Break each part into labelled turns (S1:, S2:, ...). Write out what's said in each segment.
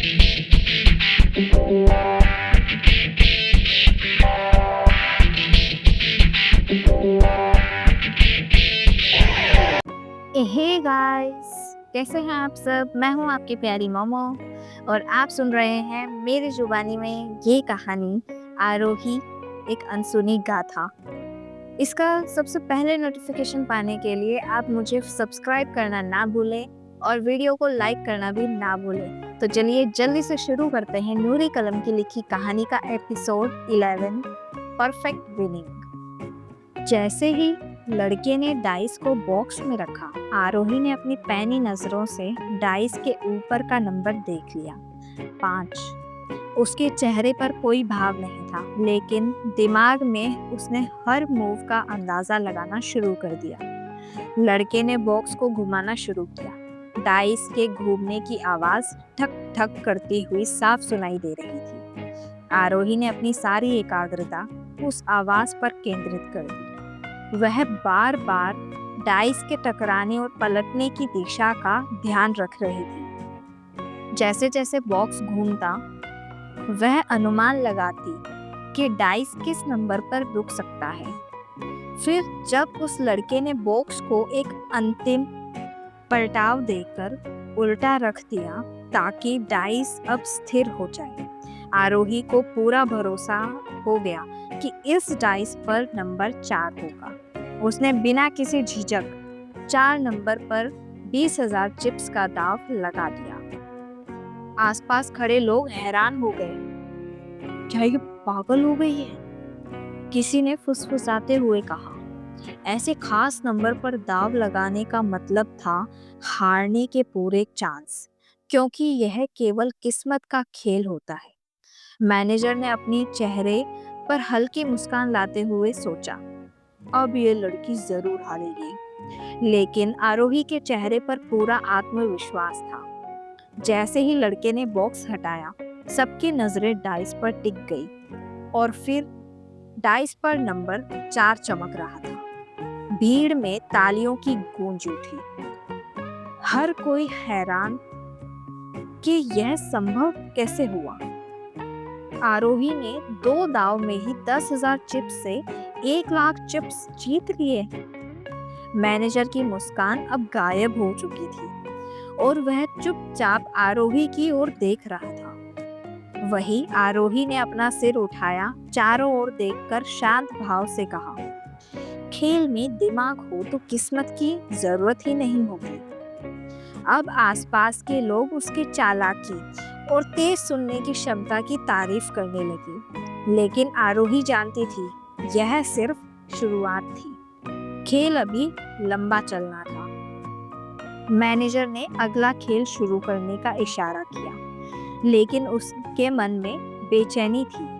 S1: Hey guys, कैसे हैं आप सब। मैं हूं आपकी प्यारी मोमो और आप सुन रहे हैं मेरी जुबानी में ये कहानी आरोही, एक अनसुनी गाथा। इसका सबसे पहले नोटिफिकेशन पाने के लिए आप मुझे सब्सक्राइब करना ना भूलें और वीडियो को लाइक करना भी ना भूलें। तो चलिए जल्दी से शुरू करते हैं नूरी कलम की लिखी कहानी का एपिसोड 11, परफेक्ट विनिंग। जैसे ही लड़के ने डाइस को बॉक्स में रखा, आरोही ने अपनी पैनी नजरों से डाइस के ऊपर का नंबर देख लिया, 5। उसके चेहरे पर कोई भाव नहीं था, लेकिन दिमाग में उसने हर मूव का अंदाजा लगाना शुरू कर दिया। लड़के ने बॉक्स को घुमाना शुरू किया। डाइस के घूमने की आवाज ठक ठक करती हुई साफ सुनाई दे रही थी। आरोही ने अपनी सारी एकाग्रता उस आवाज पर केंद्रित कर दी। वह बार बार डाइस के टकराने और पलटने की दिशा का ध्यान रख रही थी। जैसे जैसे बॉक्स घूमता, वह अनुमान लगाती कि डाइस किस नंबर पर रुक सकता है। फिर जब उस लड़के ने बॉक्स को एक अंतिम पलटाव देकर उल्टा रख दिया ताकि डाइस अब स्थिर हो जाए, आरोही को पूरा भरोसा हो गया कि इस डाइस पर नंबर 4 होगा। उसने बिना किसी झिझक 4 नंबर पर 20,000 चिप्स का दाव लगा दिया। आसपास खड़े लोग हैरान हो गए। क्या ये पागल हो गई है? किसी ने फुसफुसाते हुए कहा। ऐसे खास नंबर पर दाव लगाने का मतलब था हारने के पूरे चांस, क्योंकि यह केवल किस्मत का खेल होता है। मैनेजर ने अपनी चेहरे पर हल्की मुस्कान लाते हुए सोचा, अब ये लड़की जरूर हारेगी। लेकिन आरोही के चेहरे पर पूरा आत्मविश्वास था। जैसे ही लड़के ने बॉक्स हटाया, सबकी नजरें डाइस पर टिक गई और फिर डाइस पर नंबर 4 चमक रहा था। भीड़ में तालियों की गूंज उठी। हर कोई हैरान कि यह संभव कैसे हुआ। आरोही ने 2 दाव में ही 10,000 चिप्स से 1,00,000 चिप्स जीत लिए। मैनेजर की मुस्कान अब गायब हो चुकी थी और वह चुपचाप आरोही की ओर देख रहा था। वही आरोही ने अपना सिर उठाया, चारों ओर देखकर शांत भाव से कहा, खेल में दिमाग हो तो किस्मत की जरूरत ही नहीं होगी। अब आसपास के लोग उसकी चालाकी और तेज सुनने की क्षमता की तारीफ करने लगे। लेकिन आरोही जानती थी, यह सिर्फ शुरुआत थी। खेल अभी लंबा चलना था। मैनेजर ने अगला खेल शुरू करने का इशारा किया, लेकिन उसके मन में बेचैनी थी।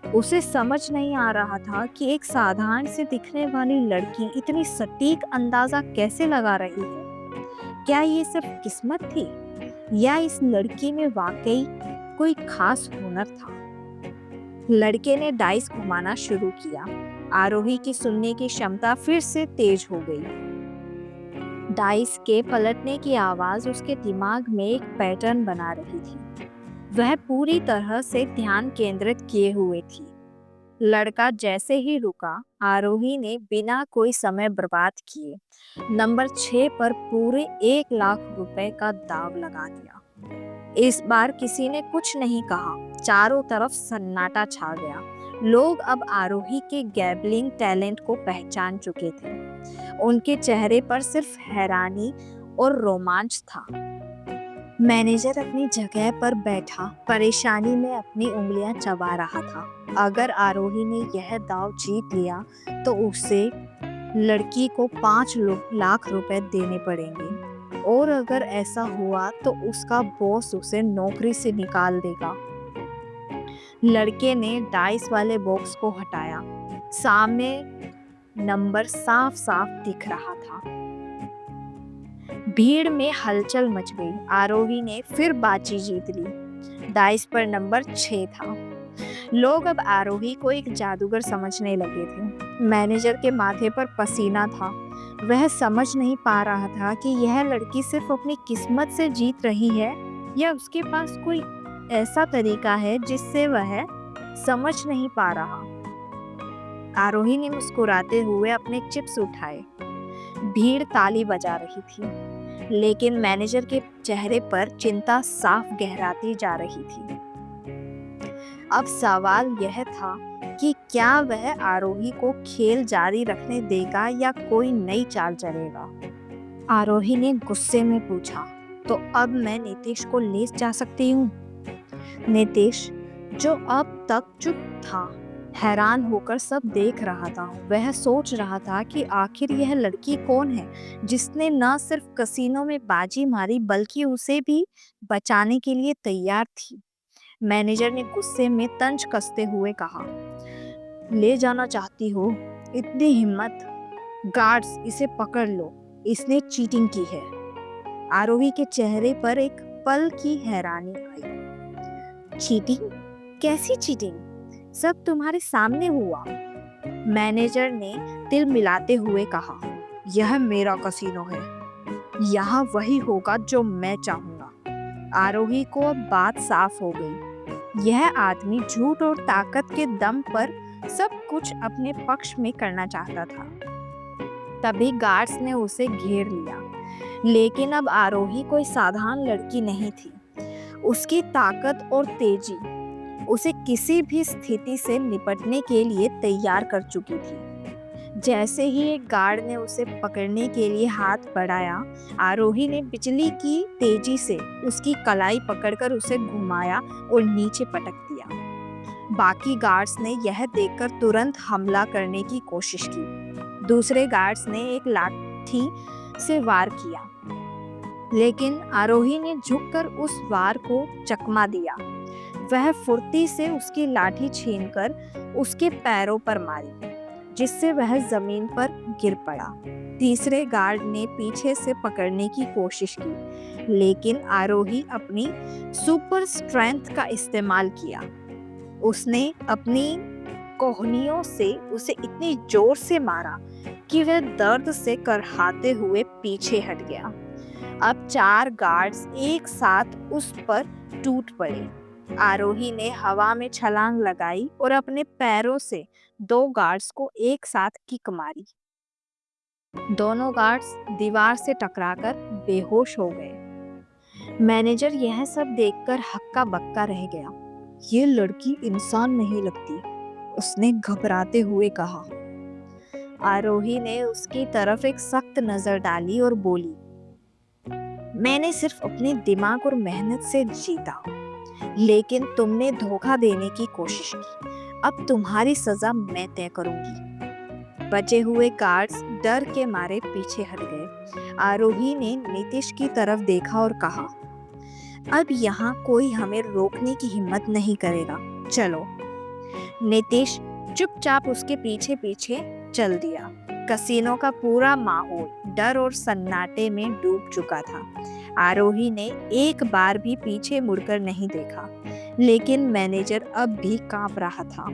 S1: उसे समझ नहीं आ रहा था कि एक साधारण से दिखने वाली लड़की इतनी सटीक अंदाजा कैसे लगा रही है। क्या ये सिर्फ किस्मत थी या इस लड़की में वाकई कोई खास हुनर था? लड़के ने डाइस घुमाना शुरू किया। आरोही की सुनने की क्षमता फिर से तेज हो गई। डाइस के पलटने की आवाज उसके दिमाग में एक पैटर्न बना रही थी। वह पूरी तरह से ध्यान केंद्रित किए हुए थी। लड़का जैसे ही रुका, आरोही ने बिना कोई समय बर्बाद किए नंबर 6 पर पूरे 1,00,000 रुपए का दाव लगा दिया। इस बार किसी ने कुछ नहीं कहा। चारों तरफ सन्नाटा छा गया। लोग अब आरोही के गैम्बलिंग टैलेंट को पहचान चुके थे। उनके चेहरे पर सिर्फ हैरानी और रोमांच था। मैनेजर अपनी जगह पर बैठा परेशानी में अपनी उंगलियां चबा रहा था। अगर आरोही ने यह दाव जीत लिया तो उसे लड़की को 5,00,000 रुपए देने पड़ेंगे, और अगर ऐसा हुआ तो उसका बॉस उसे नौकरी से निकाल देगा। लड़के ने डाइस वाले बॉक्स को हटाया। सामने नंबर साफ साफ दिख रहा था। भीड़ में हलचल मच गई। आरोही ने फिर बाजी जीत ली। डाइस पर नंबर 6 था। लोग अब आरोही को एक जादूगर समझने लगे थे। मैनेजर के माथे पर पसीना था। वह समझ नहीं पा रहा था कि यह लड़की सिर्फ अपनी किस्मत से जीत रही है या उसके पास कोई ऐसा तरीका है जिससे वह समझ नहीं पा रहा। आरोही ने मुस्कुराते हुए अपने चिप्स उठाए। भीड़ ताली बजा रही थी, लेकिन मैनेजर के चेहरे पर चिंता साफ गहराती जा रही थी। अब सवाल यह था कि क्या वह आरोही को खेल जारी रखने देगा या कोई नई चाल चलेगा। आरोही ने गुस्से में पूछा, तो अब मैं नीतीश को ले जा सकती हूँ? नीतीश, जो अब तक चुप था, हैरान होकर सब देख रहा था। वह सोच रहा था कि आखिर यह लड़की कौन है जिसने न सिर्फ कसीनो में बाजी मारी बल्कि उसे भी बचाने के लिए तैयार थी। मैनेजर ने गुस्से में तंज कसते हुए कहा, ले जाना चाहती हो? इतनी हिम्मत? गार्ड्स, इसे पकड़ लो, इसने चीटिंग की है। आरोही के चेहरे पर एक पल की हैरानी आई। चीटिंग? कैसी चीटिंग? सब तुम्हारे सामने हुआ। मैनेजर ने तिल मिलाते हुए कहा, यह मेरा कसीनो है, यहाँ वही होगा जो मैं चाहूंगा। आरोही को अब बात साफ हो गई। यह आदमी झूठ और ताकत के दम पर सब कुछ अपने पक्ष में करना चाहता था। तभी गार्ड्स ने उसे घेर लिया, लेकिन अब आरोही कोई साधारण लड़की नहीं थी। उसकी ताकत और तेजी उसे किसी भी स्थिति से निपटने के लिए तैयार कर चुकी थी। जैसे ही एक गार्ड ने उसे पकड़ने के लिए हाथ बढ़ाया, आरोही ने बिजली की तेजी से उसकी कलाई पकड़कर उसे घुमाया और नीचे पटक दिया। बाकी गार्ड्स ने यह देखकर तुरंत हमला करने की कोशिश की। दूसरे गार्ड्स ने एक लाठी से वार किया, लेकिन आरोही ने झुककर उस वार को चकमा दिया। वह फुर्ती से उसकी लाठी छीनकर उसके पैरों पर मारी, जिससे वह जमीन पर गिर पड़ा। तीसरे गार्ड ने पीछे से पकड़ने की कोशिश की, लेकिन आरोही अपनी सुपर स्ट्रेंथ का इस्तेमाल किया। उसने अपनी कोहनियों से उसे इतनी जोर से मारा कि वह दर्द से करहाते हुए पीछे हट गया। अब 4 गार्ड्स एक साथ उस पर टूट पड़े। आरोही ने हवा में छलांग लगाई और अपने पैरों से 2 गार्ड्स को एक साथ किक मारी। दोनों गार्ड्स दीवार से टकराकर बेहोश हो गए। मैनेजर यह सब देखकर हक्का बक्का रह गया। ये लड़की इंसान नहीं लगती, उसने घबराते हुए कहा। आरोही ने उसकी तरफ एक सख्त नजर डाली और बोली, मैंने सिर्फ अपने दिमाग और मेहनत से जीता, लेकिन तुमने धोखा देने की कोशिश की। अब तुम्हारी सजा मैं तय करूंगी। बचे हुए गार्ड्स डर के मारे पीछे हट गए। आरोही ने नीतीश की तरफ देखा और कहा, अब यहाँ कोई हमें रोकने की हिम्मत नहीं करेगा, चलो। नीतीश चुपचाप उसके पीछे पीछे चल दिया। कसीनो का पूरा माहौल डर और सन्नाटे में डूब चुका था। आरोही ने एक बार भी पीछे मुड़कर नहीं देखा, लेकिन मैनेजर अब भी कांप रहा था।